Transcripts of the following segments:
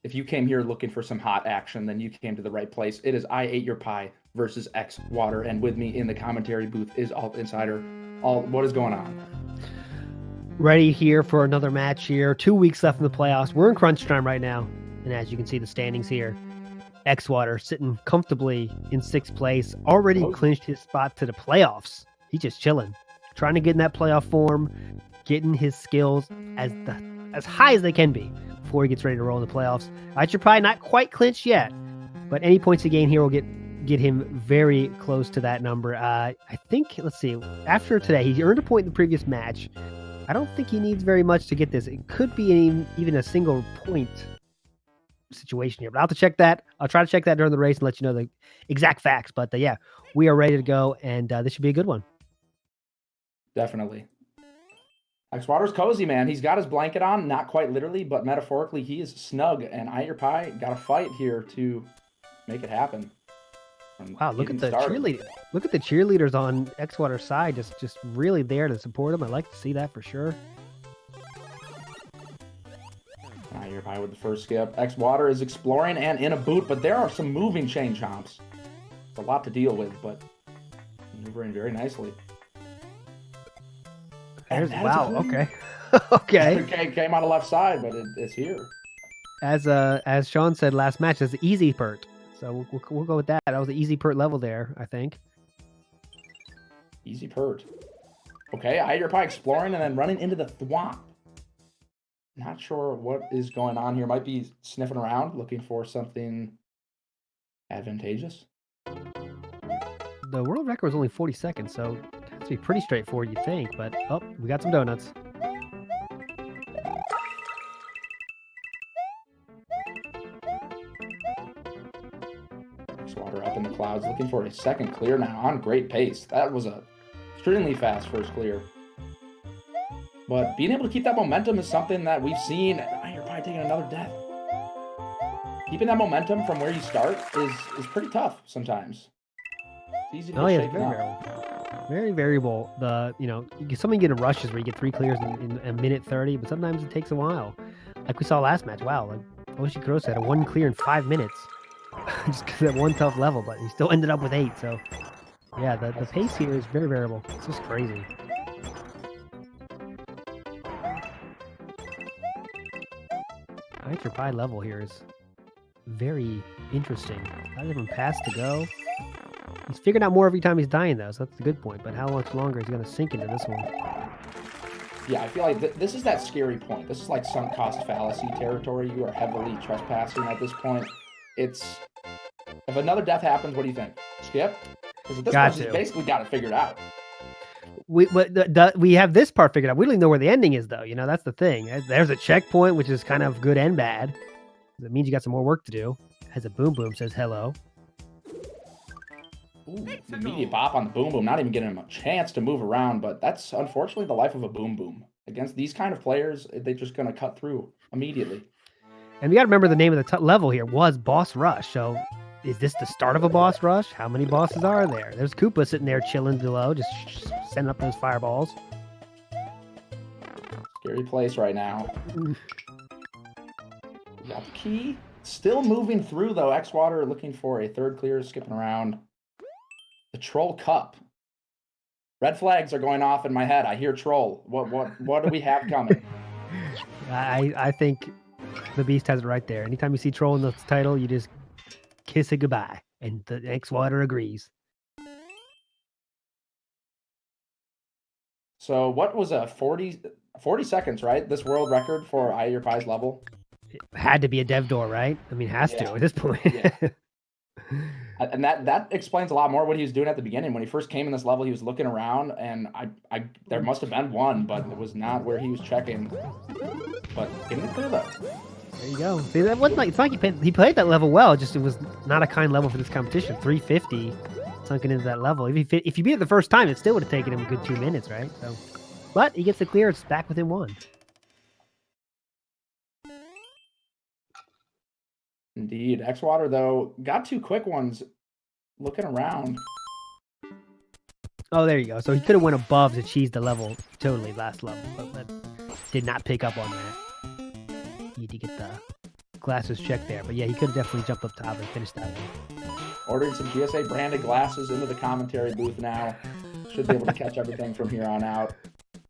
if you came here looking for some hot action, then you came to the right place. It is I Ate Your Pie versus Xwater, and with me in the commentary booth is Alt Insider. Alt, what is going on? Ready here for another match here. 2 weeks left in the playoffs. We're in crunch time right now, and as you can see the standings here, Xwater sitting comfortably in 6th place, already clinched his spot to the playoffs. He's just chilling, trying to get in that playoff form, getting his skills as high as they can be before he gets ready to roll in the playoffs. You're probably not quite clinched yet, but any points he gain here will get him very close to that number. I think, let's see, after today, he earned a point in the previous match. I don't think he needs very much to get this. It could be even a single point situation here, but I'll have to check that. I'll try to check that during the race and let you know the exact facts. But yeah, we are ready to go, and this should be a good one. Definitely. Xwater's cozy, man. He's got his blanket on, not quite literally, but metaphorically, he is snug. And I Ate Your Pie got to fight here to make it happen. Wow, look at the cheerleader. Look at the cheerleaders on Xwater's side, just really there to support him. I like to see that for sure. I Ate Your Pie with the first skip. Xwater is exploring and in a boot, but there are some moving chain chomps. It's a lot to deal with, but maneuvering very nicely. Wow, okay. Okay. Came on the left side, but it's here. As Sean said last match, it's easy pert. So we'll go with that. That was an easy pert level there, I think. Easy pert. Okay, I Ate Your Pie exploring and then running into the thwomp. Not sure what is going on here. Might be sniffing around, looking for something advantageous. The world record was only 40 seconds, so it has to be pretty straightforward, you'd think. But, oh, we got some donuts. Xwater up in the clouds, looking for a second clear now on great pace. That was a extremely fast first clear. But being able to keep that momentum is something that we've seen. You're probably taking another death. Keeping that momentum from where you start is pretty tough sometimes. It's easy to shake up. Very variable. Something get in rushes where you get 3 clears in a minute 30, but sometimes it takes a while. Like we saw last match. Wow, like Oshikurosa had a 1 clear in 5 minutes. Just because that one tough level, but he still ended up with 8. So yeah, the pace here is very variable. It's just crazy. I Ate Your Pie level here is very interesting. A lot of different paths to go. He's figured out more every time he's dying, though, so that's the good point. But how much longer is he going to sink into this one? Yeah, I feel like this is that scary point. This is like sunk cost fallacy territory. You are heavily trespassing at this point. If another death happens, what do you think? Skip? Because at this point, he's basically got it figured out. We have this part figured out. We don't even know where the ending is, though. That's the thing. There's a checkpoint, which is kind of good and bad. That means you got some more work to do. Has a boom boom, says hello. Ooh, immediate bop on the boom boom. Not even getting him a chance to move around, but that's unfortunately the life of a boom boom. Against these kind of players, they're just going to cut through immediately. And we got to remember the name of the level here was Boss Rush. So is this the start of a boss rush? How many bosses are there? There's Koopa sitting there chilling below, just sending up those fireballs. Scary place right now. Got the key. Still moving through, though. Xwater looking for a third clear, skipping around. The Troll Cup. Red flags are going off in my head. I hear troll. What do we have coming? I think the Beast has it right there. Anytime you see troll in the title, you just kiss it goodbye. And the Xwater agrees. So what was a 40 seconds, right? This world record for I Ate Your Pie's level? It had to be a dev door, right? I mean, has to at this point. Yeah. And that explains a lot more what he was doing at the beginning. When he first came in this level, he was looking around, and there must have been one, but it was not where he was checking. But getting it clear, though. There you go. See, that wasn't like, it's like he played that level well, just it was not a kind level for this competition. 350 sunken into that level. If you beat it the first time, it still would have taken him a good 2 minutes, right? So, but he gets the clear, it's back within 1. Indeed. Xwater, though, got 2 quick ones looking around. Oh, there you go. So he could have went above to cheese the level, totally last level, but did not pick up on that. Need to get the glasses check there. But yeah, he could have definitely jumped up top and finished that one. Ordering some GSA branded glasses into the commentary booth now. Should be able to catch everything from here on out.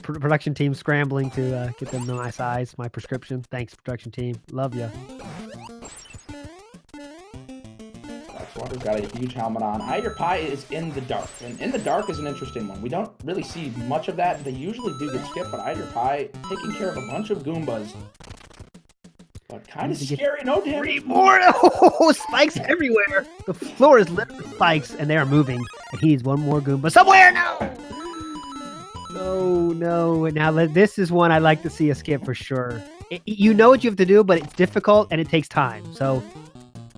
Production team scrambling to get them my size, my prescription. Thanks, production team. Love you. Xwater's got a huge helmet on. iateyourpie is in the dark, and in the dark is an interesting one. We don't really see much of that. They usually do get skipped, but iateyourpie taking care of a bunch of Goombas. But kind of scary, no damage. 3 more! Oh, spikes everywhere! The floor is lit with spikes, and they are moving. And he needs 1 more Goomba somewhere now! No. Now, this is one I'd like to see a skip for sure. You know what you have to do, but it's difficult, and it takes time. So,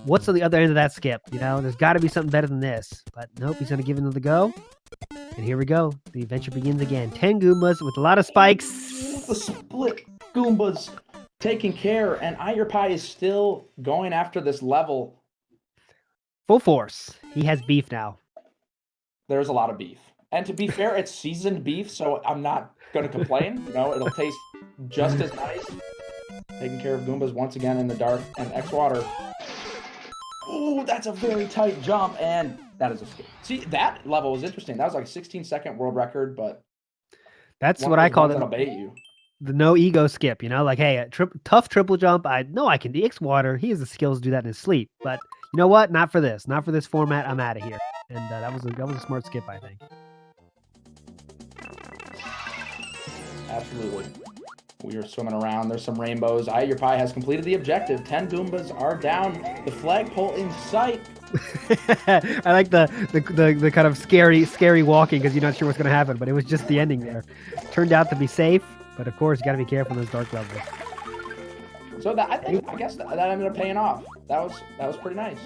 what's on the other end of that skip? You know, there's got to be something better than this. But nope, he's going to give it another go. And here we go. The adventure begins again. 10 Goombas with a lot of spikes. The split Goombas taking care, and iateyourpie is still going after this level. Full force. He has beef now. There's a lot of beef. And to be fair, it's seasoned beef, so I'm not going to complain. You know, it'll taste just as nice. Taking care of Goombas once again in the dark, and Xwater. Oh, that's a very tight jump, and that is a skip. See, that level was interesting. That was like a 16-second world record, but that's what I call that'll bait you. The no ego skip, you know, like, hey, a tough triple jump. I know I can do Xwater. He has the skills to do that in his sleep, but you know what? Not for this. Not for this format. I'm out of here. And that was a smart skip, I think. Absolutely. We are swimming around. There's some rainbows. iateyourpie has completed the objective. 10 Goombas are down. The flagpole in sight. I like the kind of scary walking because you're not sure what's going to happen, but it was just the ending there. Turned out to be safe, but of course you got to be careful in those dark levels. So I guess that ended up paying off. That was pretty nice.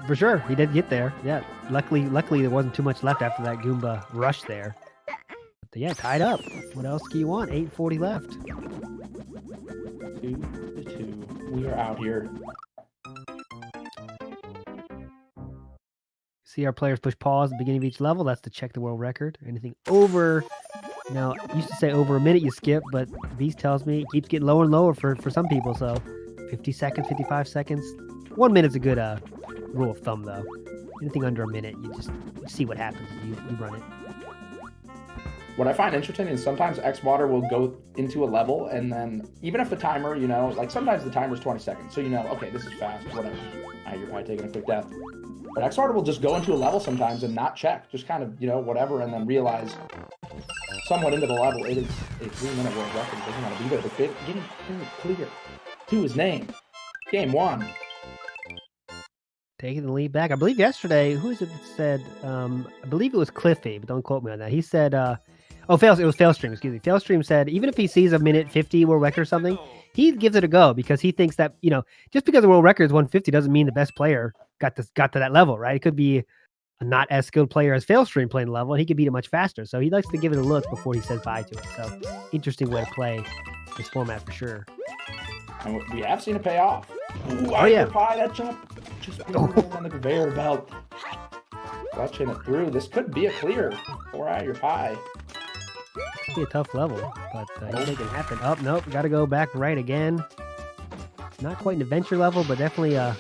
For sure, he did get there. Yeah, luckily there wasn't too much left after that Goomba rush there. But yeah, tied up. What else do you want? 8:40 left. 2-2. We are out here. See our players push pause at the beginning of each level. That's to check the world record. Anything over, now, used to say over a minute you skip, but Beast tells me it keeps getting lower and lower for some people. So 50 seconds, 55 seconds. 1 minute's a good rule of thumb, though. Anything under a minute, you just see what happens. You run it. What I find interesting is sometimes Xwater will go into a level, and then even if the timer, you know, like sometimes the timer's 20 seconds, so you know, okay, this is fast, whatever. You're probably taking a quick death. But Xwater will just go into a level sometimes and not check, just kind of, you know, whatever, and then realize somewhat into the level, it is a 3-minute world record. He doesn't want to be there, but getting clear to his name. Game 1. Taking the lead back. I believe yesterday, who is it that said, I believe it was Cliffy, but don't quote me on that. He said, it was Failstream, excuse me. Failstream said, even if he sees a minute 50 world record or something, he gives it a go because he thinks that, you know, just because the world record is 150 doesn't mean the best player got to that level, right? It could be a not as skilled player as Failstream playing the level, and he could beat it much faster. So he likes to give it a look before he says bye to it. So interesting way to play this format for sure. And we have seen it pay off. Ooh, oh yeah, that jump just on the conveyor belt, clutching it through. This could be a clear for iateyourpie. Could be a tough level, but he'll make it happen. Oh nope, got to go back right again. Not quite an adventure level, but definitely a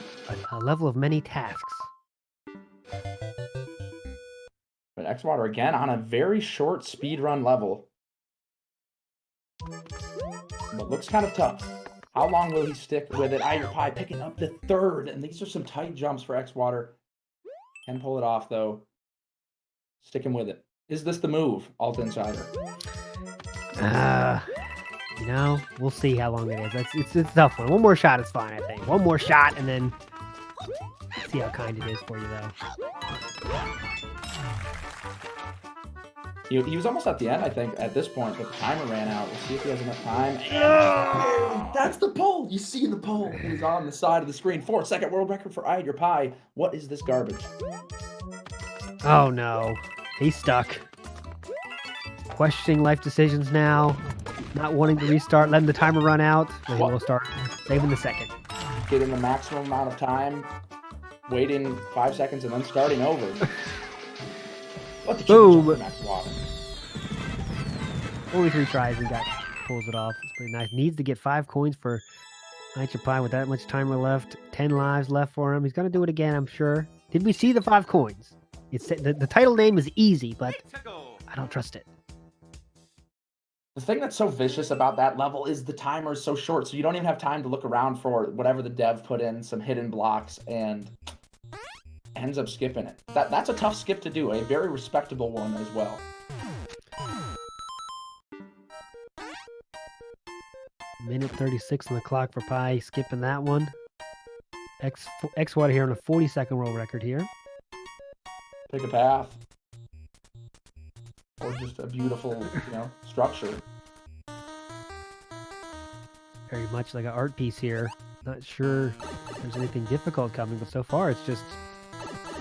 level of many tasks. But Xwater again on a very short speedrun level. But looks kind of tough. How long will he stick with it? iateyourpie picking up the 3rd, and these are some tight jumps for Xwater. Can pull it off though. Sticking with it. Is this the move, Alt Insider? You know, we'll see how long it is. It's a tough one. One more shot is fine, I think. One more shot, and then see how kind it is for you, though. He was almost at the end, I think, at this point, but the timer ran out. We'll see if he has enough time. And that's the pull! You see the pull. He's on the side of the screen. 4-second world record for iateyourpie. What is this garbage? Oh, no. He's stuck. Questioning life decisions now. Not wanting to restart, letting the timer run out. And we'll start saving the second. Getting the maximum amount of time, waiting 5 seconds, and then starting over. What the boom! Xwater. Only 3 tries and pulls it off. It's pretty nice. Needs to get 5 coins for iateyourpie with that much timer left, 10 lives left for him. He's gonna do it again, I'm sure. Did we see the 5 coins? It's the title name is easy, but I don't trust it. The thing that's so vicious about that level is the timer is so short, so you don't even have time to look around for whatever the dev put in, some hidden blocks, and ends up skipping it. That's a tough skip to do, a very respectable one as well. Minute 36 on the clock for Pie, skipping that one. Xwater here on a 40-second world record here. Pick a path. Or just a beautiful, structure. Very much like an art piece here. Not sure if there's anything difficult coming, but so far it's just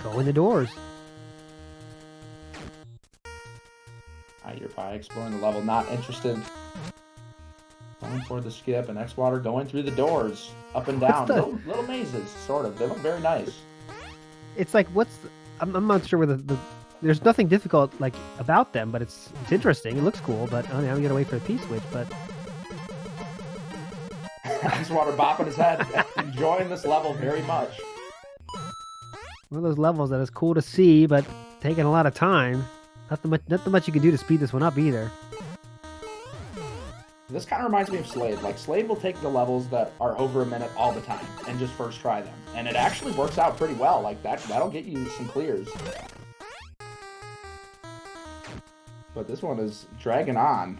go in the doors. iateyourpie exploring the level, not interested. Going for the skip, and Xwater going through the doors, up and down. Little mazes, sort of. They look very nice. It's like, I'm not sure whether there's nothing difficult about them, but it's interesting. It looks cool, but now we gotta wait for the P-switch. But Xwater bopping his head, enjoying this level very much. One of those levels that is cool to see, but taking a lot of time. Not much you can do to speed this one up either. This kind of reminds me of Slade. Like, Slade will take the levels that are over a minute all the time and just first try them. And it actually works out pretty well. Like, that'll get you some clears. But this one is dragging on.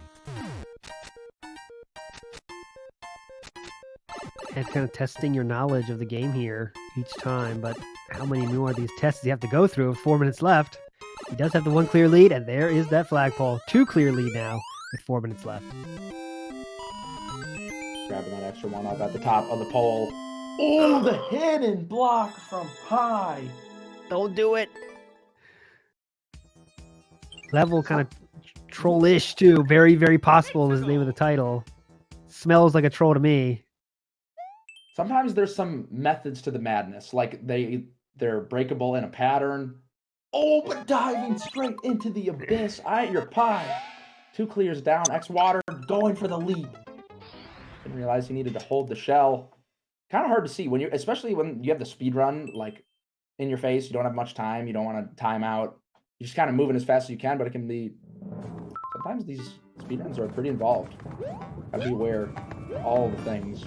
And kind of testing your knowledge of the game here each time, but how many more of these tests do you have to go through with 4 minutes left? He does have the 1 clear lead, and there is that flagpole. 2 clear lead now with 4 minutes left. Grabbing that extra one up at the top of the pole. Oh, the hidden block from Pie. Don't do it. Level kind of trollish too. Very, very possible is the name of the title. Smells like a troll to me. Sometimes there's some methods to the madness. Like they're breakable in a pattern. Oh, but diving straight into the abyss. iateyourpie. 2 clears down. Xwater going for the leap. Didn't realize he needed to hold the shell. Kind of hard to see especially when you have the speed run in your face. You don't have much time. You don't want to time out. You're just kind of moving as fast as you can, but it can be. Sometimes these speed runs are pretty involved. Gotta be aware of all the things.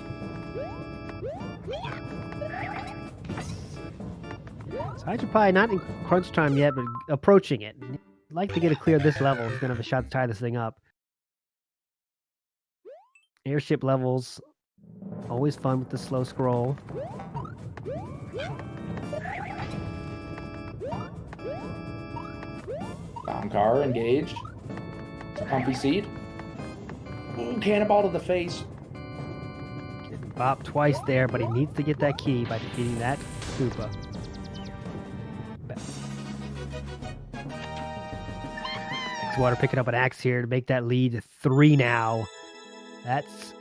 So iateyourpie not in crunch time yet, but approaching it. I'd like to get it clear this level. He's gonna have a shot to tie this thing up. Airship levels, always fun with the slow scroll. Down car engaged. Comfy seat. Ooh, cannonball to the face. Getting bopped twice there, but he needs to get that key by defeating that Koopa. Xwater picking up an axe here to make that lead 3 now. That's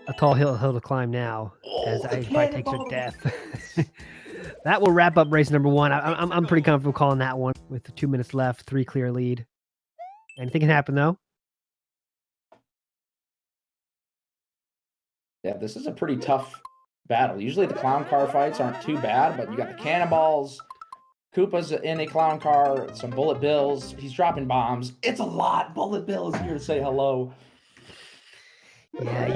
a tall hill to climb now, as iateyourpie takes her death. That will wrap up race number 1. I'm pretty comfortable calling that one with 2 minutes left, 3 clear lead. Anything can happen though. Yeah, this is a pretty tough battle. Usually the clown car fights aren't too bad, but you got the cannonballs. Koopa's in a clown car, some bullet bills. He's dropping bombs. It's a lot. Bullet Bill is here to say hello. Yeah,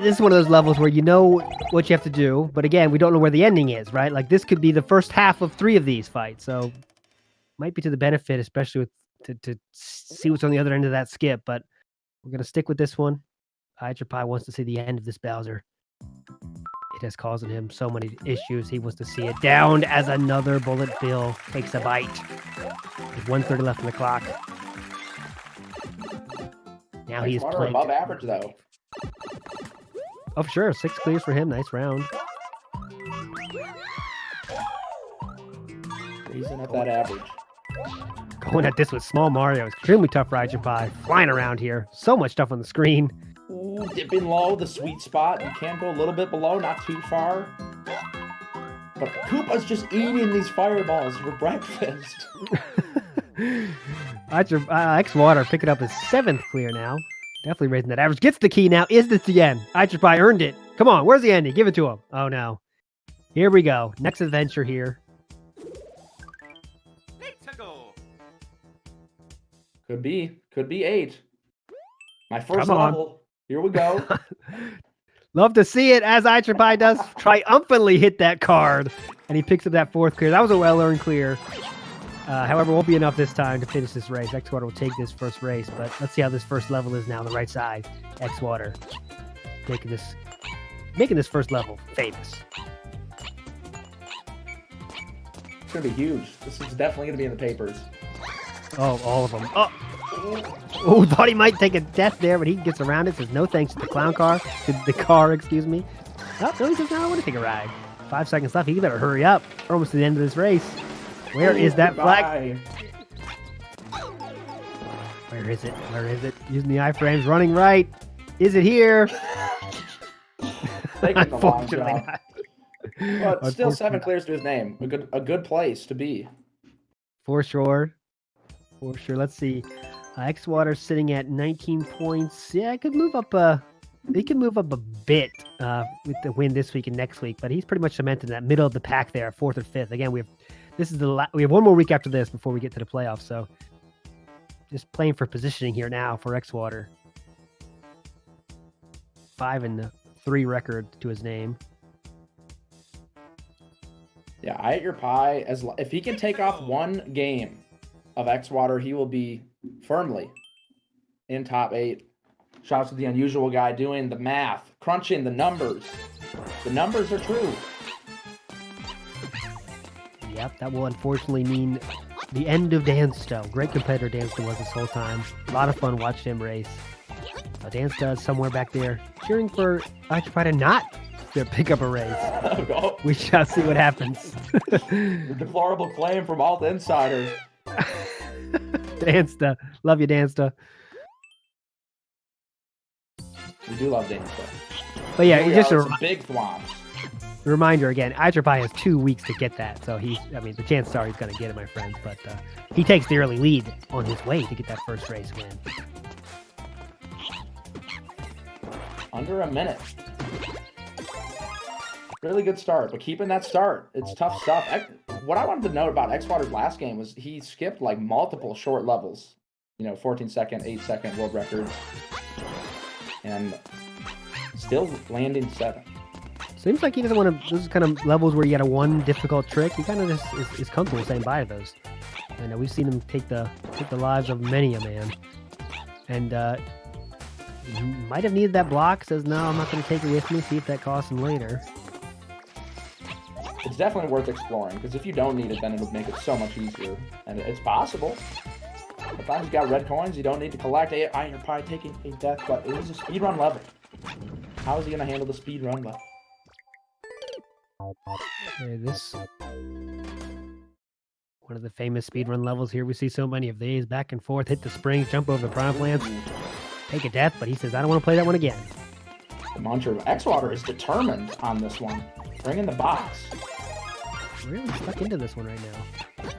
this is one of those levels where you know what you have to do, but again, we don't know where the ending is, right? Like, this could be the first half of 3 of these fights, so might be to the benefit, especially to see what's on the other end of that skip, but we're going to stick with this one. iateyourpie wants to see the end of this Bowser. It has caused him so many issues. He wants to see it downed as another bullet bill takes a bite. With 1:30 left on the clock. Now he is playing above average, though. Oh, for sure. 6 clears for him. Nice round. Raising up that average. Going at this with Small Mario. Extremely tough for iateyourpie. Flying around here. So much stuff on the screen. Ooh, dipping low, the sweet spot. You can go a little bit below, not too far. But Koopa's just eating these fireballs for breakfast. Xwater picking up his 7th clear now. Definitely raising that average. Gets the key now. Is this the end? iateyourpie earned it. Come on, where's the ending? Give it to him. Oh, no. Here we go. Next adventure here. Let's go. Could be 8. My first Come on. level. Here we go. Love to see it as iateyourpie does triumphantly hit that card. And he picks up that 4th clear. That was a well-earned clear. However, won't be enough this time to finish this race. Xwater will take this first race, but let's see how this first level is now on the right side. Xwater making this first level famous. It's going to be huge. This is definitely going to be in the papers. Oh, all of them. Oh, thought he might take a death there, but he gets around it. Says no thanks to the clown car. To the car, excuse me. Oh, no, he says, no, I want to take a ride. 5 seconds left. He better hurry up. We're almost to the end of this race. Where is that flag? Where is it? Where is it? Using the iframes, running right. Is it here? Taking the long Unfortunately shot. not. But still 7 clears to his name. A good place to be. For sure. For sure. Let's see. Xwater sitting at 19 points. Yeah, I could move up. He can move up a bit with the win this week and next week, but he's pretty much cemented in that middle of the pack there, 4th or 5th. Again, we have one more week after this before we get to the playoffs. So just playing for positioning here now for Xwater. 5-3 record to his name. Yeah, iateyourpie, if he can take off one game of Xwater, he will be firmly in top 8. Shouts to the unusual guy doing the math, crunching the numbers. The numbers are true. Yep, that will unfortunately mean the end of Dansto. Great competitor Dansto was this whole time. A lot of fun watching him race. Dansto is somewhere back there cheering for iateyourpie to not pick up a race. We shall see what happens. The deplorable claim from Alt Insider. Dansta. Love you, Dansta. We do love Dansta. But yeah, just a big thwomps. Reminder again, iateyourpie has 2 weeks to get that. So the chances are he's going to get it, my friends. But he takes the early lead on his way to get that first race win. Under a minute. Really good start, but keeping that start, it's tough stuff. What I wanted to note about Xwater's last game was he skipped like multiple short levels. 14-second, 8-second world records. And still landing 7. Seems like he doesn't want to. Those kind of levels where you got a one difficult trick. He kind of just is comfortable saying bye to those. And we've seen him take the lives of many a man. And he might have needed that block. Says no, I'm not going to take it with me. See if that costs him later. It's definitely worth exploring because if you don't need it, then it'll make it so much easier. And it's possible. Sometimes you got red coins, you don't need to collect. iateyourpie taking a death, but it was a speedrun level. How is he going to handle the speedrun level? Okay, this one of the famous speedrun levels here. We see so many of these back and forth, hit the springs, jump over the prime plants, take a death, but he says, I don't want to play that one again. The Muncher Xwater is determined on this one. Bring in the box. Really stuck into this one right now.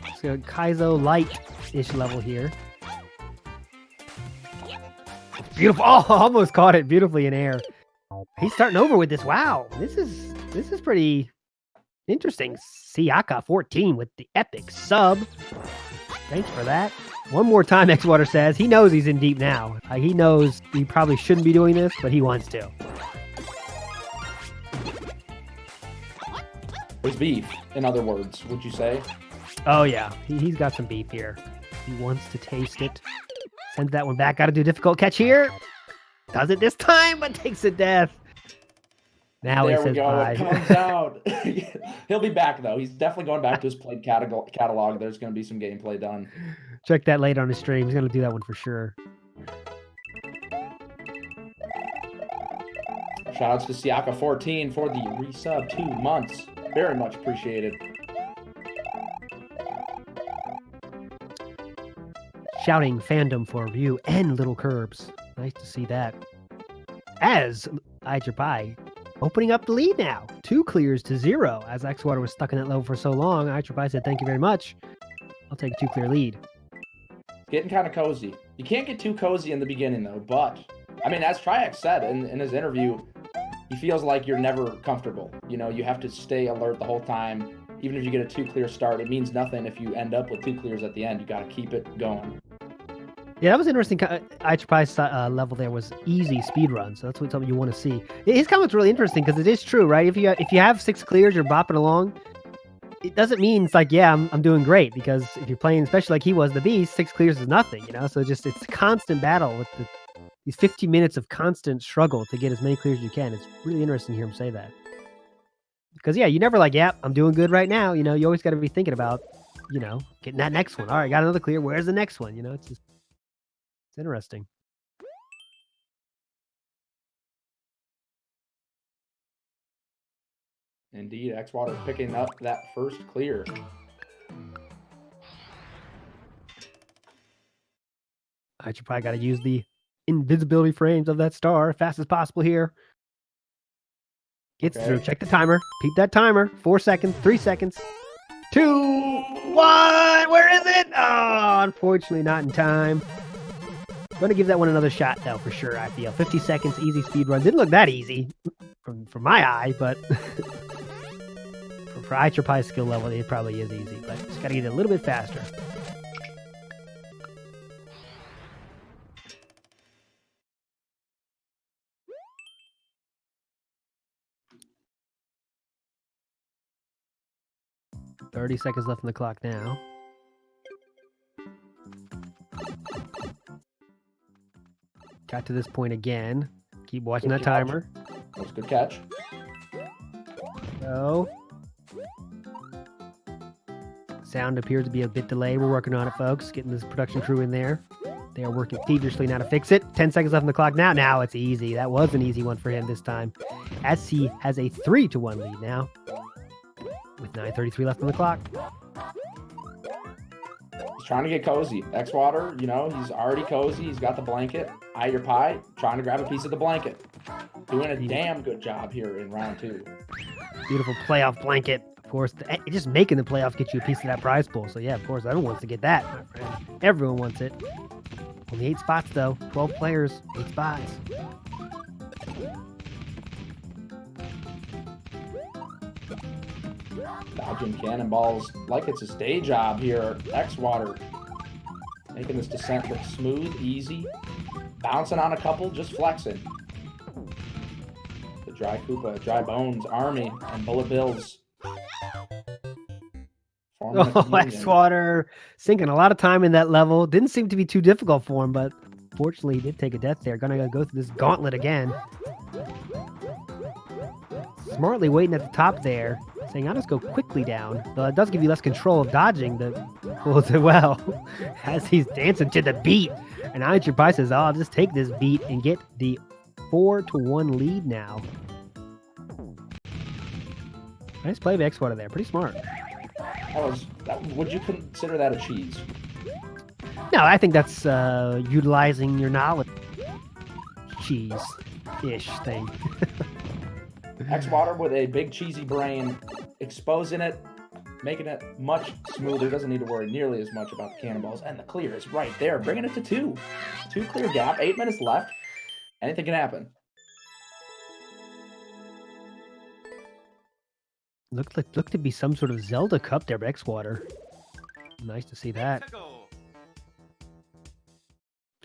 It's a Kaizo light-ish level here. Beautiful. Oh, almost caught it beautifully in air. He's starting over with this. Wow, this is pretty interesting. Siaka 14 with the epic sub. Thanks for that. One more time, Xwater says. He knows he's in deep now. He knows he probably shouldn't be doing this, but he wants to. There's beef, in other words, would you say? Oh, yeah. He's got some beef here. He wants to taste it. Sends that one back. Got to do a difficult catch here. Does it this time, but takes a death. Now there he says we go. bye. It comes out. He'll be back, though. He's definitely going back to his played catalog. There's going to be some gameplay done. Check that later on his stream. He's going to do that one for sure. Shoutouts to Siaka 14 for the resub 2 months. Very much appreciated. Shouting fandom for Ryu and Little Curbs. Nice to see that. As iateyourpie opening up the lead now. 2 clears to 0. As Xwater was stuck in that level for so long, iateyourpie said, thank you very much. I'll take a 2 clear lead. Getting kind of cozy. You can't get too cozy in the beginning, though, but I mean, as Triax said in his interview, he feels like you're never comfortable. You know, you have to stay alert the whole time. Even if you get a 2 clear start, it means nothing if you end up with 2 clears at the end. You got to keep it going. Yeah, that was interesting. iateyourpie's level there was easy speed run, so that's what something you want to see. His comment's really interesting because it is true, right? If you have 6 clears, you're bopping along. It doesn't mean it's like, yeah, I'm doing great, because if you're playing, especially like he was, the Beast, 6 clears is nothing, you know. So it's a constant battle with these 15 minutes of constant struggle to get as many clears as you can. It's really interesting to hear him say that. Because, yeah, you never like, yeah, I'm doing good right now. You know, you always got to be thinking about, you know, getting that next one. All right, got another clear. Where's the next one? You know, it's interesting. Indeed, Xwater picking up that first clear. iateyourpie got to use the invisibility frames of that star as fast as possible here. Gets through. Check the timer. Peep that timer. 4 seconds. 3 seconds. 2, 1. Where is it? Oh, unfortunately not in time. Going to give that one another shot, though, for sure, I feel. 50 seconds, easy speed run. Didn't look that easy from my eye, but for iateyourpie's skill level, it probably is easy. But just got to get it a little bit faster. $30 seconds left on the clock now. Got to this point again. Keep watching that timer. That was a good catch. So, sound appears to be a bit delayed. We're working on it, folks. Getting this production crew in there. They are working feverishly now to fix it. 10 seconds left on the clock now. Now it's easy. That was an easy one for him this time, as he has a 3-1 lead now, with 9:33 left on the clock. He's trying to get cozy. Xwater, you know, he's already cozy. He's got the blanket. iateyourpie trying to grab a piece of the blanket. Doing a damn good job here in round 2. Beautiful playoff blanket. Of course, just making the playoff gets you a piece of that prize pool. So yeah, of course, everyone wants to get that, my friend. Everyone wants it. Only 8 spots though. 12 players, 8 spots. Dodging cannonballs like it's his day job here. Xwater making this descent look smooth, easy. Bouncing on a couple, just flexing. The Dry Koopa, Dry Bones, Army, and Bullet Bills. Xwater sinking a lot of time in that level. Didn't seem to be too difficult for him, but fortunately he did take a death there. Gonna go through this gauntlet again. Smartly waiting at the top there, saying, I'll just go quickly down. Though it does give you less control of dodging the bulls as well, as he's dancing to the beat. And iateyourpie says, I'll just take this beat and get the 4-1 lead now. Nice play by Xwater there. Pretty smart. Would you consider that a cheese? No, I think that's utilizing your knowledge. Cheese-ish thing. Xwater with a big cheesy brain, exposing it, making it much smoother. Doesn't need to worry nearly as much about the cannonballs. And the clear is right there, bringing it to 2. 2 clear gap, 8 minutes left. Anything can happen. Looked to be some sort of Zelda cup there by Xwater. Nice to see that.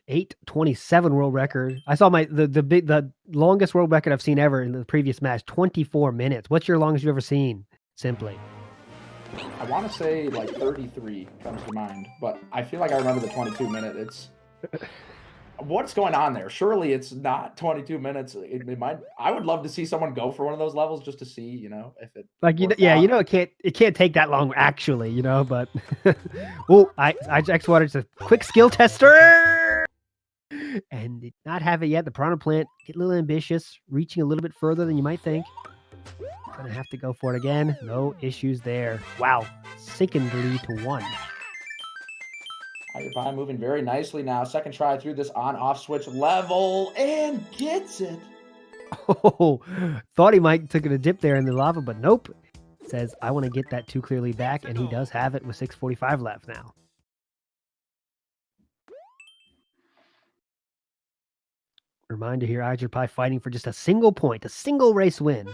8:27 world record. I saw the longest world record I've seen ever in the previous match, 24 minutes. What's your longest you've ever seen? Simply. I want to say like 33 comes to mind, but I feel like I remember the 22 minute. It's what's going on there? Surely it's not 22 minutes. It might. I would love to see someone go for one of those levels just to see, you know, if it like it can't take that long actually, you know. But oh, Xwater's a quick skill tester. And did not have it yet. The Piranha Plant get a little ambitious, reaching a little bit further than you might think. Gonna have to go for it again. No issues there. Wow, sinking the lead to 1. iateyourpie moving very nicely now. Second try through this on-off switch level and gets it. Oh, thought he might took it a dip there in the lava, but nope. Says I want to get that 2 clearly back, and he does have it with 6:45 left now. Reminder here, iateyourpie fighting for just a single point, a single race win.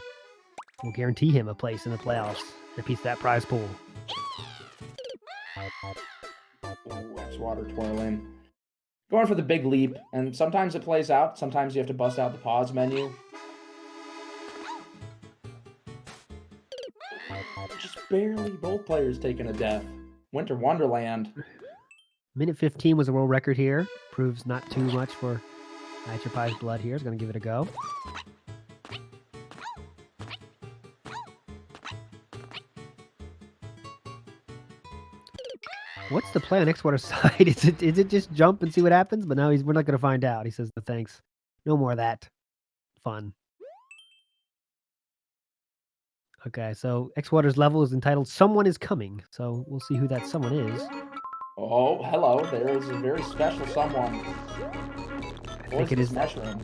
Will guarantee him a place in the playoffs and a piece of that prize pool. Xwater twirling. Going for the big leap, and sometimes it plays out. Sometimes you have to bust out the pause menu. Just barely both players taking a death. Winter Wonderland. Minute 15 was a world record here. Proves not too much for iateyourpie's blood here. Is going to give it a go. What's the play on Xwater's side? Is it just jump and see what happens? But now we're not going to find out. He says, no thanks. No more of that fun. Okay, so Xwater's level is entitled Someone is Coming. So we'll see who that someone is. Oh, hello. There is a very special someone. I think it is mushroom.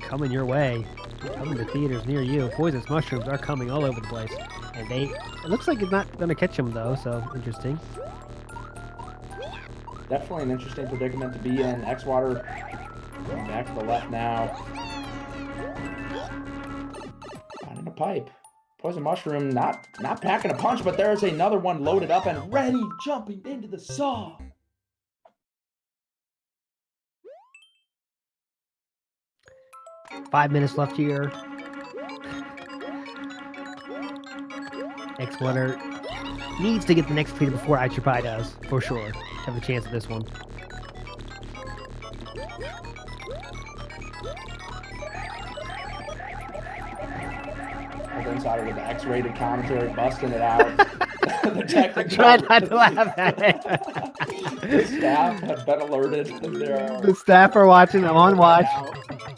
Coming your way. Coming to theaters near you. Poisonous mushrooms are coming all over the place. And it looks like it's not going to catch them though, so interesting. Definitely an interesting predicament to be in. Xwater going back to the left now. Finding a pipe. Poison mushroom not packing a punch, but there is another one loaded up and ready, jumping into the saw. Five minutes left here. Xwater needs to get the next clear before iateyourpie does, for sure. Have a chance at this one. Inside with the X-rated commentary busting it out. I tried not to laugh at it. The staff have been alerted. The staff are watching. I'm on watch.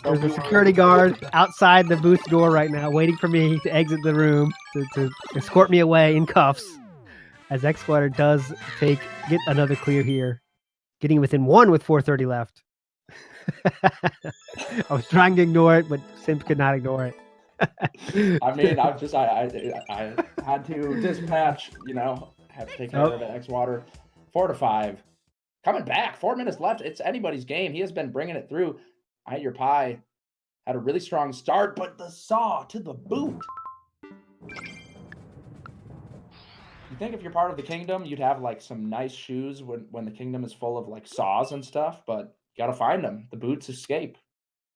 There's a security guard outside the booth door right now, waiting for me to exit the room to escort me away in cuffs. As Xwater does get another clear here, getting within one with 4:30 left. I was trying to ignore it, but Simp could not ignore it. I mean, I had to dispatch, have to take care of it. Xwater, 4-5. Coming back, 4 minutes left. It's anybody's game. He has been bringing it through. iateyourpie had a really strong start, but the saw to the boot. You think if you're part of the kingdom, you'd have like some nice shoes when the kingdom is full of like saws and stuff, but you gotta find them. The boots escape.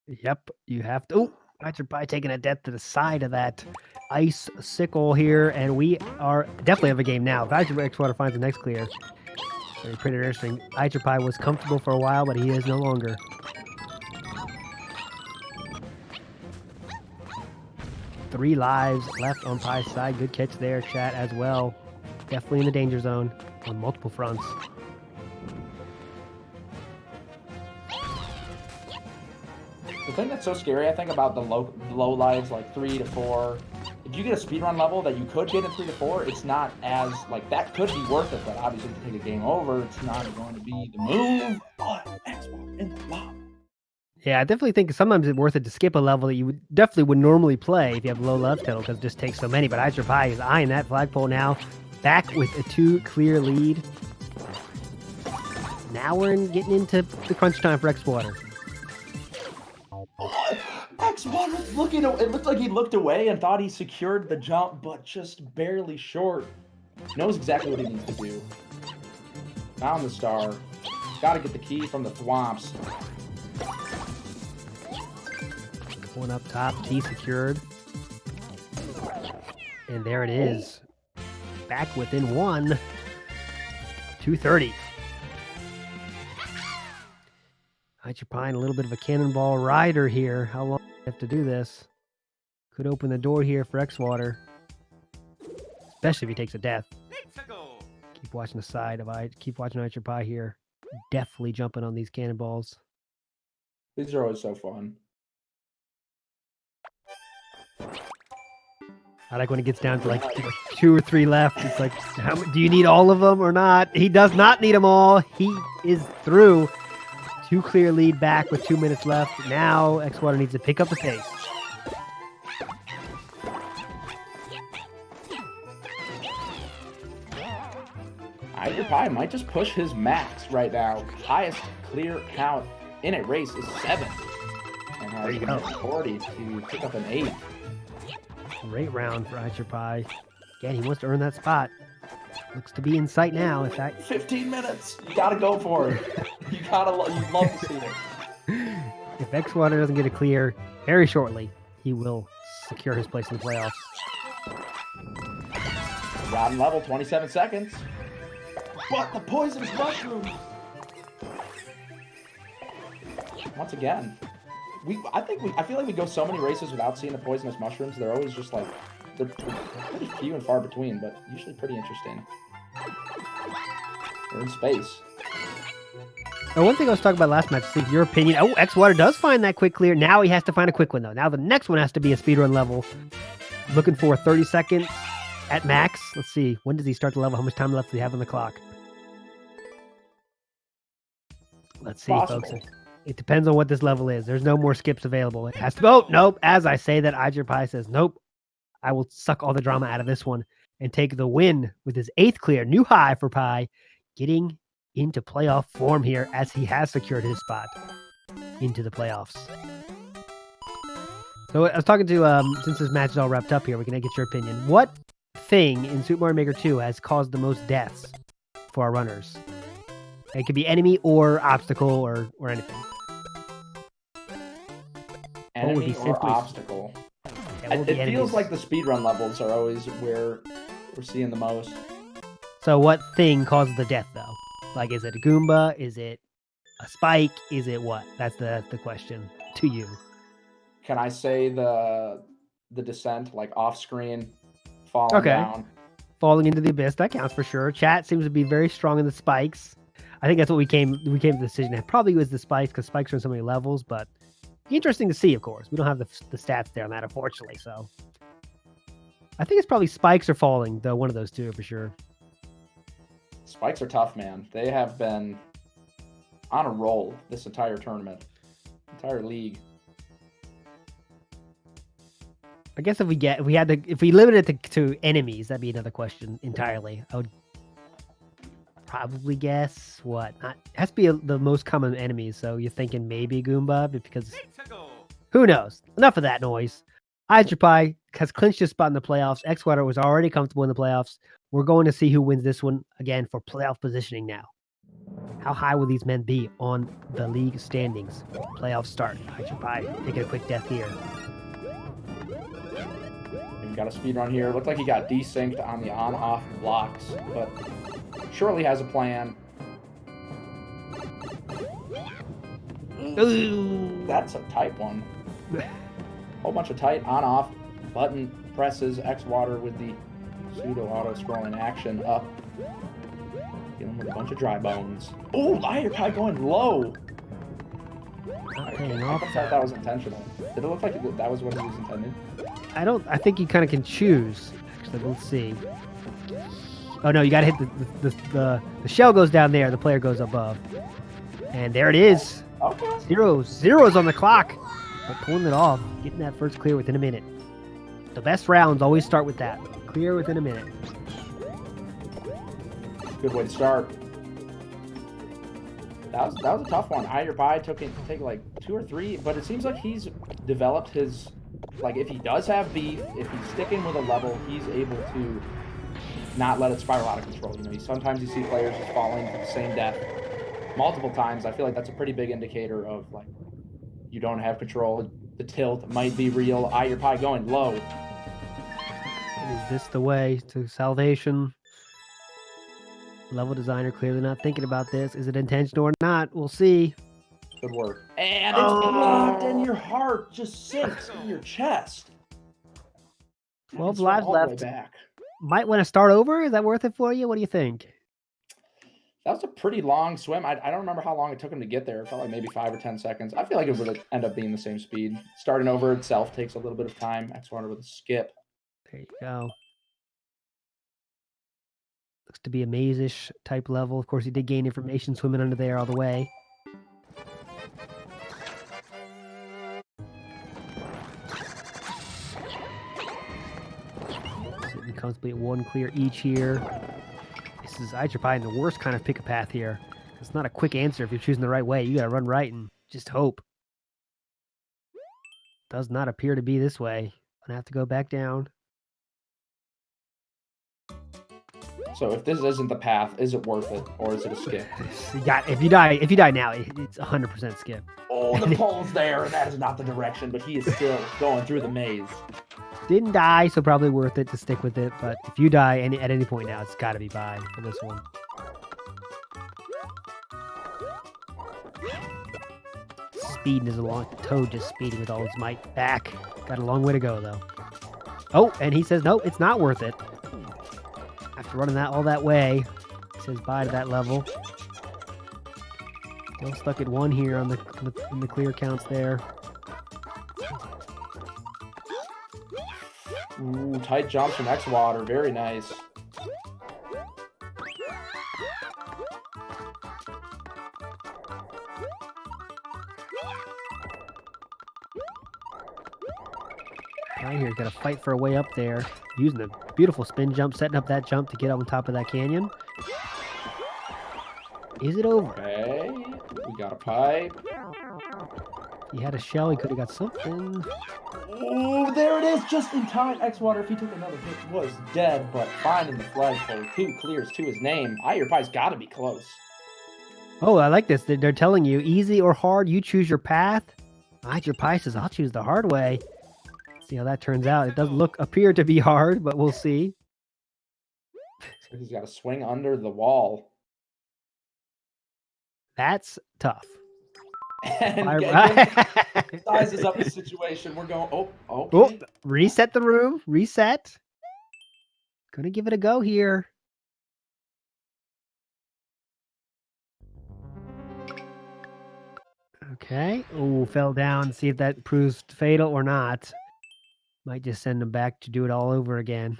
Yep, you have to. Oh, iateyourpie taking a death to the side of that ice sickle here, and we are definitely have a game now. If Xwater finds the next clear, very pretty interesting. iateyourpie was comfortable for a while, but he is no longer. Three lives left on Pie's side. Good catch there, chat, as well. Definitely in the danger zone on multiple fronts. The thing that's so scary, I think, about the low lives, like 3 to 4, if you get a speedrun level that you could get in 3 to 4, it's not as, like, that could be worth it, but obviously to take a game over, it's not going to be the move. But Xwater in the lob. Yeah, I definitely think sometimes it's worth it to skip a level that you definitely would normally play if you have low love total, because it just takes so many. But iateyourpie is eyeing that flagpole now. Back with a 2 clear lead. Now we're getting into the crunch time for Xwater. Xwater's looking. It looked like he looked away and thought he secured the jump, but just barely short. Knows exactly what he needs to do. Found the star. Got to get the key from the thwomps. Going up top, key secured. And there it is. Back within 1. 2:30. iateyourpie, a little bit of a cannonball rider here. How long do you have to do this? Could open the door here for Xwater. Especially if he takes a death. Keep watching the side of keep watching iateyourpie here. Definitely jumping on these cannonballs. These are always so fun. I like when it gets down to like 2 or 3 left. It's like, do you need all of them or not? He does not need them all. He is through. 2 clear lead back with 2 minutes left. Now Xwater needs to pick up the pace. iateyourpie might just push his max right now. Highest clear count in a race is 7. And Now There he's you going go. to 40 to pick up an 8. Great round for iateyourpie. Again, he wants to earn that spot. Looks to be in sight now. In fact, 15 minutes. You got to go for it. You'd love to see it. if Xwater doesn't get a clear very shortly, he will secure his place in the playoffs. Round level, 27 seconds. But the poisonous mushroom. Once again, I feel like we go so many races without seeing the poisonous mushrooms. They're always just like, they're pretty few and far between, but usually pretty interesting. We're in space. Now, one thing I was talking about last match, see your opinion. Oh, Xwater does find that quick clear. Now he has to find a quick one, though. Now the next one has to be a speedrun level. Looking for 30 seconds at max. Let's see. When does he start the level? How much time left does he have on the clock? Let's see, Possible. folks. It depends on what this level is. There's no more skips available. It has to. Oh, nope. As I say that, iateyourpie says, nope. I will suck all the drama out of this one and take the win with his 8th clear. New high for Pie. Getting into playoff form here as he has secured his spot into the playoffs. So I was talking to, since this match is all wrapped up here, we're going to get your opinion. What thing in Super Mario Maker 2 has caused the most deaths for our runners? It could be enemy or obstacle or anything. Enemy or obstacle. It feels like the speedrun levels are always where we're seeing the most. So what thing causes the death, though? Like, is it a Goomba? Is it a spike? Is it what? That's the question to you. Can I say the descent, like off-screen, falling down? Falling into the abyss, that counts for sure. Chat seems to be very strong in the spikes. I think that's what we came to the decision. It probably was the spikes, because spikes are in so many levels, but interesting to see, of course. We don't have the stats there on that, unfortunately, so. I think it's probably spikes or falling, though, one of those two for sure. Spikes are tough, man. They have been on a roll this entire tournament, entire league. I guess if we limit it to enemies, that'd be another question entirely. I would probably guess what? It has to be the most common enemies. So you're thinking maybe Goomba, because who knows? Enough of that noise. iateyourpie has clinched his spot in the playoffs. Xwater was already comfortable in the playoffs. We're going to see who wins this one again for playoff positioning now. How high will these men be on the league standings? Playoffs start. iateyourpie taking a quick death here. We've got a speed run here. Looked like he got desynced on the on-off blocks, but surely has a plan. Ooh. That's a tight one. Whole bunch of tight on-off button presses. Xwater with the pseudo auto-scrolling action up. Dealing with a bunch of dry bones. Oh, iateyourpie going low. Not paying off. I thought that was intentional. Did it look like that was what he was intending? I think you kind of can choose. Actually, let's see. Oh no, you gotta hit the shell goes down there, the player goes above. And there it is. Okay. Zeros on the clock. But pulling it off, getting that first clear within a minute. The best rounds always start with that. Clear within a minute. Good way to start. That was a tough one. iateyourpie take like 2 or 3, but it seems like he's developed his, like, if he does have beef, if he's sticking with a level, he's able to not let it spiral out of control. You know, sometimes you see players just falling to the same death multiple times. I feel like that's a pretty big indicator of, like, you don't have control. The tilt might be real. iateyourpie going low. Is this the way to salvation? Level designer clearly not thinking about this. Is it intentional or not? We'll see. Good work. And it's blocked, and your heart just sinks in your chest. 12 lives all the way left. Back. Might want to start over. Is that worth it for you? What do you think? That was a pretty long swim. I don't remember how long it took him to get there. It felt like maybe 5 or 10 seconds. I feel like it would end up being the same speed. Starting over itself takes a little bit of time. Xwater with a skip. There you go. Looks to be a maze-ish type level. Of course, he did gain information swimming under there all the way. Sitting comfortably at 1 clear each here. This is iateyourpie in the worst kind of pick a path here. It's not a quick answer if you're choosing the right way. You gotta run right and just hope. Does not appear to be this way. Gonna have to go back down. So if this isn't the path, is it worth it, or is it a skip? If you die now, it's 100% skip. Oh, the pole's there, and that is not the direction, but he is still going through the maze. Didn't die, so probably worth it to stick with it. But if you die at any point now, it's got to be bye for this one. Speeding is along. Toad just speeding with all his might. Back. Got a long way to go, though. Oh, and he says, nope, it's not worth it. After running all that way, he says bye to that level. Still stuck at 1 here on the clear counts there. Ooh, tight jumps from Xwater. Very nice. Right here, got to fight for a way up there. Using a beautiful spin jump, setting up that jump to get on top of that canyon. Is it over? Okay, we got a pipe. He had a shell, he could have got something. Oh, there it is, just in time. Xwater, if he took another hit, was dead, but finding the flagpole. 2 clears to his name. iateyourpie's got to be close. Oh, I like this. They're telling you, easy or hard, you choose your path. iateyourpie says, I'll choose the hard way. See how that turns out. It doesn't appear to be hard, but we'll see. So he's got to swing under the wall. That's tough. And sizes up the situation. We're going, okay. Oh, reset the room. Reset. Gonna give it a go here. Okay. Oh, fell down. See if that proves fatal or not. Might just send him back to do it all over again.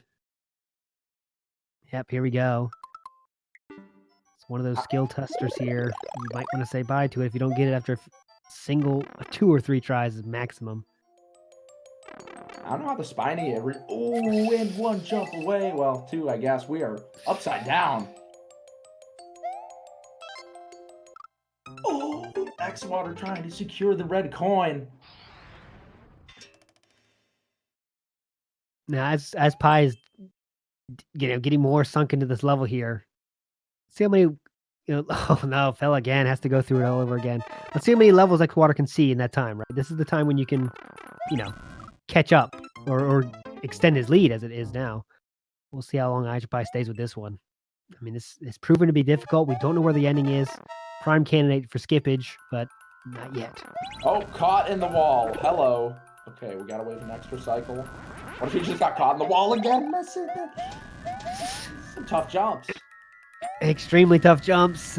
Yep, here we go. It's one of those skill testers here. You might want to say bye to it if you don't get it after a 2 or 3 tries is maximum. I don't know how the spiny oh, and 1 jump away. Well, 2, I guess. We are upside down. Oh, Xwater trying to secure the red coin. Now, as Pie is, getting more sunk into this level here. See how many, oh no, fell again. Has to go through it all over again. Let's see how many levels Xwater can see in that time, right? This is the time when you can, catch up or extend his lead as it is now. We'll see how long iateyourpie stays with this one. I mean, this is proven to be difficult. We don't know where the ending is. Prime candidate for skippage, but not yet. Oh, caught in the wall. Hello. Okay, we gotta wait an extra cycle. What if he just got caught in the wall again? Missing it. Some tough jumps. Extremely tough jumps.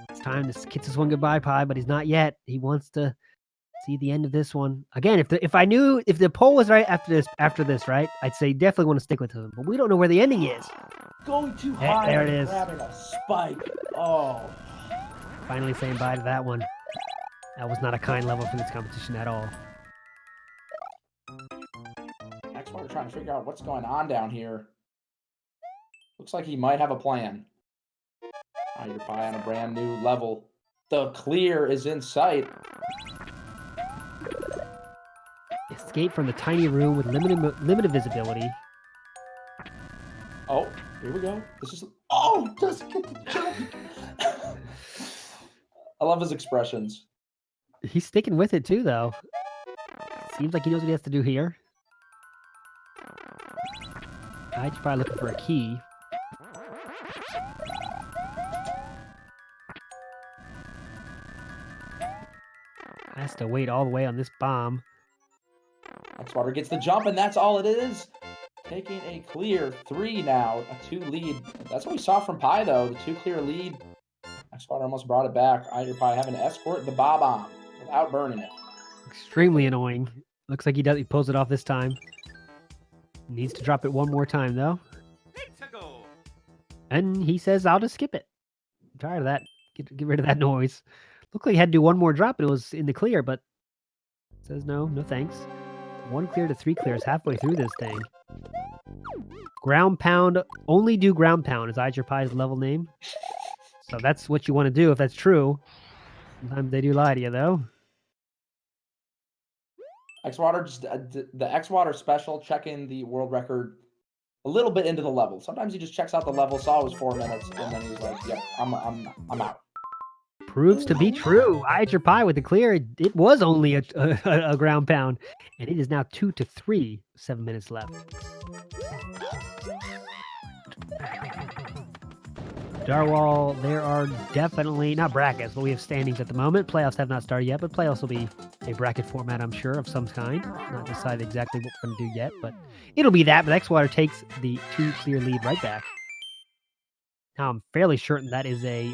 It's time to kiss this one goodbye, Pie, but he's not yet. He wants to see the end of this one. Again, if the poll was right after this, right, I'd say definitely want to stick with him. But we don't know where the ending is. Going too high. There it is. Grabbing a spike. Oh. Finally saying bye to that one. That was not a kind level for this competition at all. Xwater trying to figure out what's going on down here. Looks like he might have a plan. iateyourpie on a brand new level. The clear is in sight. Escape from the tiny room with limited visibility. Oh, here we go. This is just get the jump. I love his expressions. He's sticking with it too, though. Seems like he knows what he has to do here. iateyourpie looking for a key. Has to wait all the way on this bomb. Xwater gets the jump, and that's all it is. Taking a clear 3 now, a 2 lead. That's what we saw from Pie, though. The 2 clear lead. Xwater almost brought it back. iateyourpie having to escort the bomb without burning it. Extremely annoying. Looks like he pulls it off this time. Needs to drop it one more time, though. And he says, I'll just skip it. I'm tired of that. Get rid of that noise. Looked like he had to do one more drop, and it was in the clear, but says no thanks. 1 clear to 3 clears halfway through this thing. Ground pound, only do ground pound is iateyourpie's level name. So that's what you want to do if that's true. Sometimes they do lie to you, though. Xwater just the Xwater special, checking the world record a little bit into the level. Sometimes he just checks out the level, saw it was 4 minutes, and then he's like, "Yep, I'm out." Proves to be true. I ate your pie with the clear. It was only a ground pound, and it is now 2 to 3. 7 minutes left. Darwall, there are definitely not brackets, but we have standings at the moment. Playoffs have not started yet, but playoffs will be a bracket format, I'm sure, of some kind. Not decided exactly what we're going to do yet, but it'll be that. But Xwater takes the 2 clear lead right back. Now, I'm fairly certain that is a...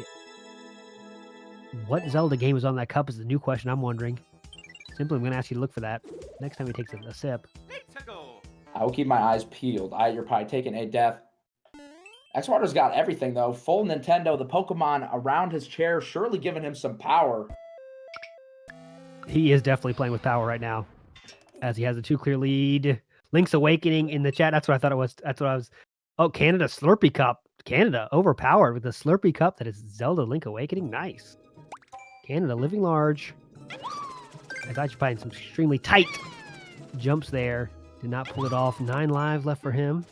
What Zelda game is on that cup is the new question I'm wondering. Simply, I'm going to ask you to look for that next time he takes a sip. I will keep my eyes peeled. You're probably taking a death. Xwater's got everything, though. Full Nintendo, the Pokemon around his chair, surely giving him some power. He is definitely playing with power right now, as he has a 2 clear lead. Link's Awakening in the chat. That's what I thought it was. That's what I was. Oh, Canada Slurpee Cup. Canada overpowered with a Slurpee Cup that is Zelda Link Awakening. Nice. Canada living large. As I find some extremely tight jumps there. Did not pull it off. 9 lives left for him.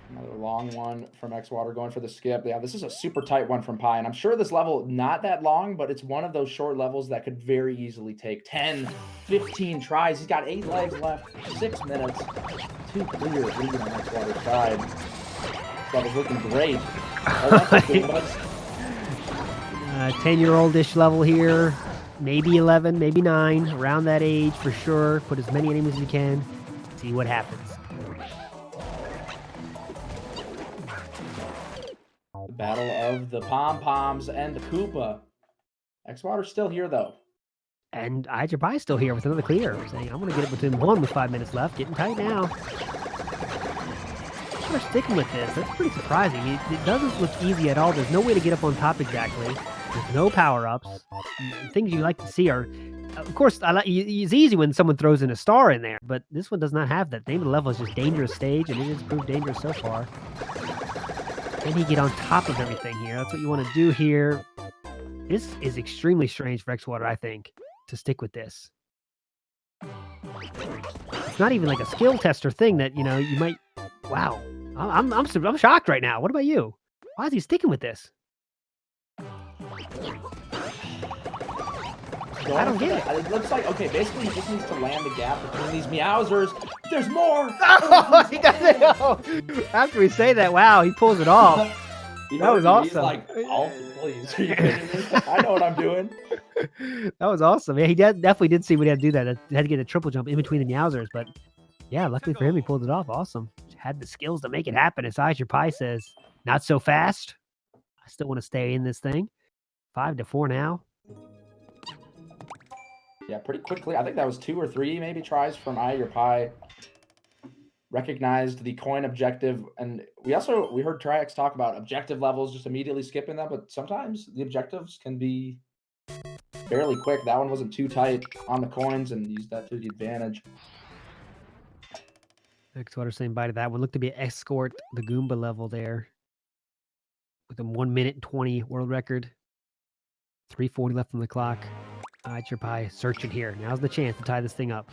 Another long one from Xwater going for the skip. Yeah, this is a super tight one from Pie, and I'm sure this level, not that long, but it's one of those short levels that could very easily take 10, 15 tries. He's got 8 legs left, 6 minutes, 2 clear lead on Xwater's side. That is looking great. 10-year-old-ish level here. Maybe 11, maybe 9. Around that age for sure. Put as many enemies as you can. See what happens. The battle of the pom-poms and the Koopa. Xwater's still here, though. And I Ate Your Pie is still here with another clear, saying, I'm going to get it within 1 with 5 minutes left. Getting tight now. We're sticking with this. That's pretty surprising. It doesn't look easy at all. There's no way to get up on top exactly. There's no power-ups. Things you like to see are... Of course, it's easy when someone throws in a star in there, but this one does not have that. The name of the level is just Dangerous Stage, and it has proved dangerous so far. Can he get on top of everything here? That's what you want to do here. This is extremely strange for Xwater, I think, to stick with this. It's not even like a skill tester thing that, you know, you might... Wow. I'm shocked right now. What about you? Why is he sticking with this? I don't get it. It looks like, okay, basically he just needs to land the gap between these Meowsers. There's more! Oh, he doesn't know! After we say that, wow, he pulls it off. That was awesome. He's like, oh, please, are you kidding me? I know what I'm doing. That was awesome. Yeah, he definitely did see what he had to do that. He had to get a triple jump in between the Meowsers, but yeah, luckily for him, he pulled it off. Awesome. Had the skills to make it happen. As Ate Your Pie says, not so fast. I still want to stay in this thing. 5 to 4 now. Yeah, pretty quickly. I think that was 2 or 3 maybe tries from Ate Your Pie. Recognized the coin objective, and we heard Triax talk about objective levels, just immediately skipping them, but sometimes the objectives can be fairly quick. That one wasn't too tight on the coins and used that to the advantage. Xwater saying bye to that one. Looked to be an escort the Goomba level there. With a 1 minute 20 world record. 3:40 left on the clock. Ate Your Pie searching here. Now's the chance to tie this thing up.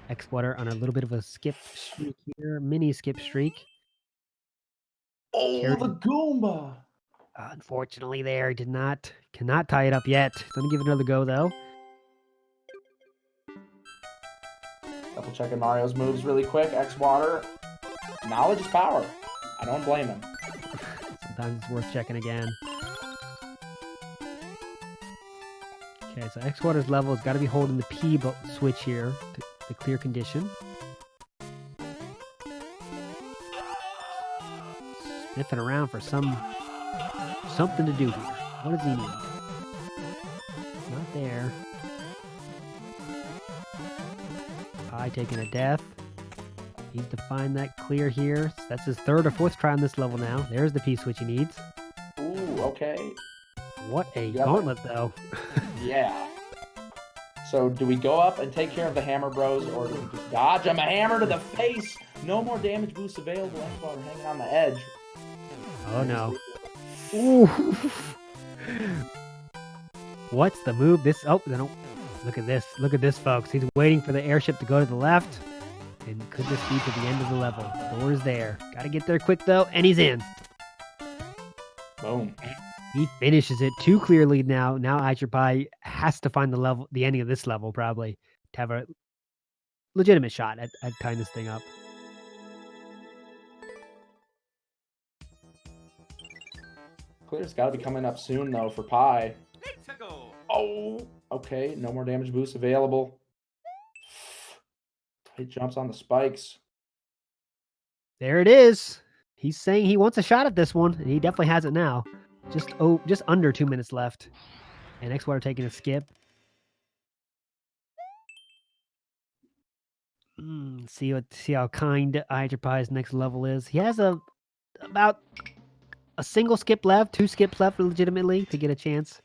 Xwater on a little bit of a skip streak here. Mini skip streak. Oh, the Goomba! Unfortunately there, cannot tie it up yet. Gonna give it another go though. Double checking Mario's moves really quick. Xwater. Knowledge is power. I don't blame him. Sometimes it's worth checking again. Okay, so Xwater's level has got to be holding the P switch here to the clear condition. Sniffing around for something to do here. What does he need? Not there. Pie taking a death. Needs to find that clear here. That's his 3rd or 4th try on this level now. There's the P switch he needs. Ooh, okay. What a gauntlet, though. Yeah. So do we go up and take care of the Hammer Bros, or do we just dodge him? A hammer to the face! No more damage boosts available. Xwater hanging on the edge. Oh, no. Ooh. What's the move? Look at this. Look at this, folks. He's waiting for the airship to go to the left. And could this be to the end of the level? The door is there. Got to get there quick, though. And he's in. Boom. He finishes it. 2 clear lead now. Now iateyourpie has to find the ending of this level, probably, to have a legitimate shot at tying this thing up. Clear's got to be coming up soon, though, for Pie. Oh, okay. No more damage boost available. He jumps on the spikes. There it is. He's saying he wants a shot at this one, and he definitely has it now. Just under 2 minutes left. And Xwater taking a skip. See how kind iateyourpie's next level is. He has about a single skip left, 2 skips left legitimately to get a chance.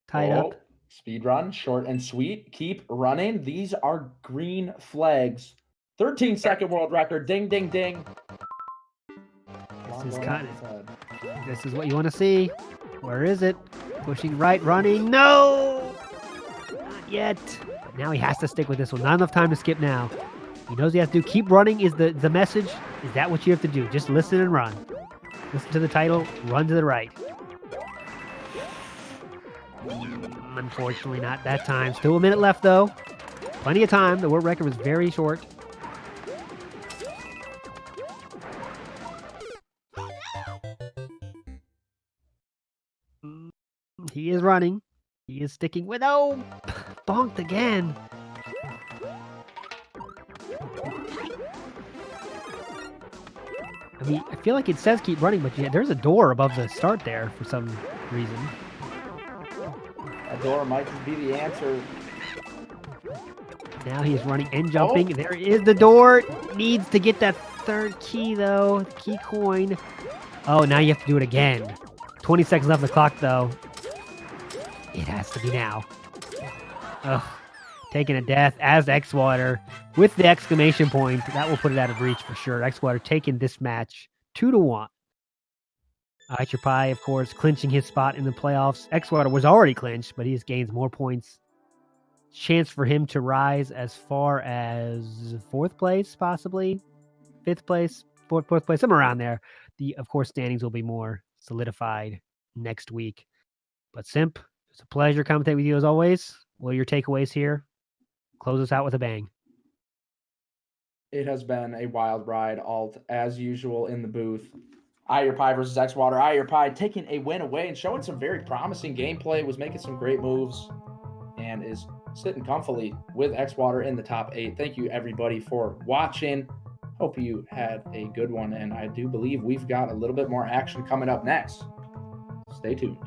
Tied up. Speed run, short and sweet. Keep running. These are green flags. 13-second world record. Ding, ding, ding. This is what you want to see. Where is it? Pushing right, running. No! Not yet. But now he has to stick with this one. Not enough time to skip now. He knows he has to do. Keep running is the message. Is that what you have to do? Just listen and run. Listen to the title. Run to the right. Unfortunately, not that time. Still a minute left, though. Plenty of time. The world record was very short. He is running. He is sticking with... Oh! Bonked again. I mean, I feel like it says keep running, but yeah, there's a door above the start there for some reason. That door might just be the answer. Now he's running and jumping. There is the door. Needs to get that 3rd key, though. The key coin. Oh, now you have to do it again. 20 seconds left on the clock, though. It has to be now. Ugh. Taking a death as Xwater with the exclamation point. That will put it out of reach for sure. Xwater taking this match 2-1. iateyourpie, of course, clinching his spot in the playoffs. Xwater was already clinched, but he just gains more points. Chance for him to rise as far as 4th place, possibly 5th place, 4th place, somewhere around there. Of course, standings will be more solidified next week. But Simp, it's a pleasure commentating with you as always. What are your takeaways here? Close us out with a bang. It has been a wild ride, Alt, as usual in the booth. iateyourpie versus Xwater. iateyourpie taking a win away and showing some very promising gameplay, was making some great moves, and is sitting comfortably with Xwater in the top 8. Thank you, everybody, for watching. Hope you had a good one, and I do believe we've got a little bit more action coming up next. Stay tuned.